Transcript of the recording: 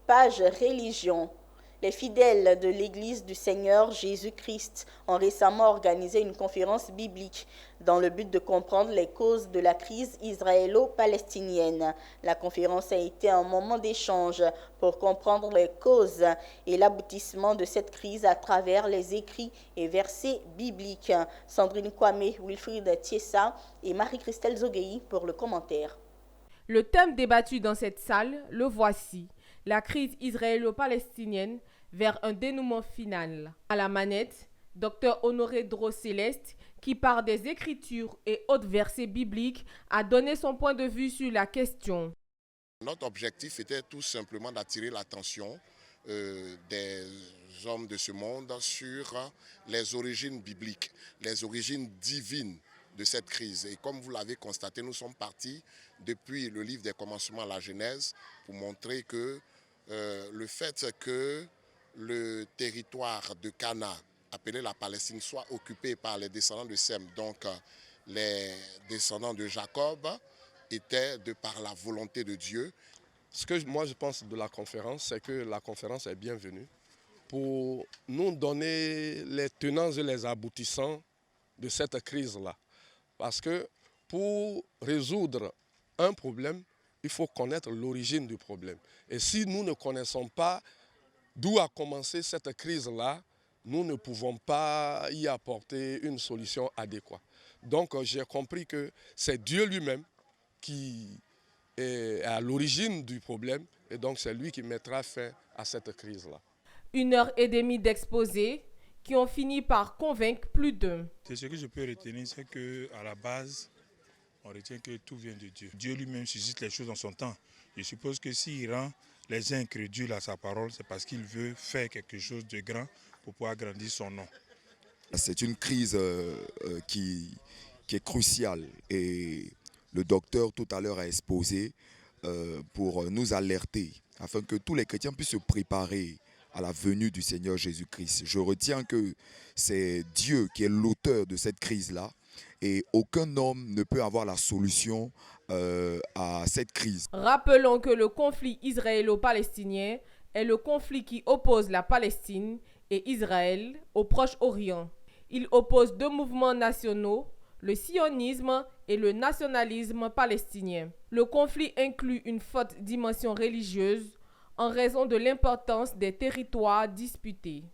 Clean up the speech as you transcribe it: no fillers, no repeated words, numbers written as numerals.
Page religion. Les fidèles de l'Église du Seigneur Jésus-Christ ont récemment organisé une conférence biblique dans le but de comprendre les causes de la crise israélo-palestinienne. La conférence a été un moment d'échange pour comprendre les causes et l'aboutissement de cette crise à travers les écrits et versets bibliques. Sandrine Kwame, Wilfried Thiessa et Marie-Christelle Zogueyi pour le commentaire. Le thème débattu dans cette salle, le voici, la crise israélo-palestinienne vers un dénouement final. À la manette, Dr Honoré Dros-Céleste, qui par des écritures et autres versets bibliques a donné son point de vue sur la question. Notre objectif était tout simplement d'attirer l'attention des hommes de ce monde sur les origines bibliques, les origines divines de cette crise. Et comme vous l'avez constaté, nous sommes partis depuis le livre des commencements à la Genèse pour montrer que le fait que le territoire de Canaan, appelé la Palestine, soit occupé par les descendants de Sem, donc les descendants de Jacob, était de par la volonté de Dieu. Ce que moi je pense de la conférence, c'est que la conférence est bienvenue pour nous donner les tenants et les aboutissants de cette crise-là. Parce que pour résoudre un problème, il faut connaître l'origine du problème. Et si nous ne connaissons pas d'où a commencé cette crise-là, nous ne pouvons pas y apporter une solution adéquate. Donc j'ai compris que c'est Dieu lui-même qui est à l'origine du problème et donc c'est lui qui mettra fin à cette crise-là. 1h30 d'exposé qui ont fini par convaincre plus d'un. Ce que je peux retenir, c'est qu'à la base, on retient que tout vient de Dieu. Dieu lui-même suscite les choses en son temps. Je suppose que s'il rend les incrédules à sa parole, c'est parce qu'il veut faire quelque chose de grand pour pouvoir grandir son nom. C'est une crise qui est cruciale et le docteur tout à l'heure a exposé pour nous alerter afin que tous les chrétiens puissent se préparer à la venue du Seigneur Jésus-Christ. Je retiens que c'est Dieu qui est l'auteur de cette crise-là et aucun homme ne peut avoir la solution à cette crise. Rappelons que le conflit israélo-palestinien est le conflit qui oppose la Palestine et Israël au Proche-Orient. Il oppose deux mouvements nationaux, le sionisme et le nationalisme palestinien. Le conflit inclut une forte dimension religieuse en raison de l'importance des territoires disputés.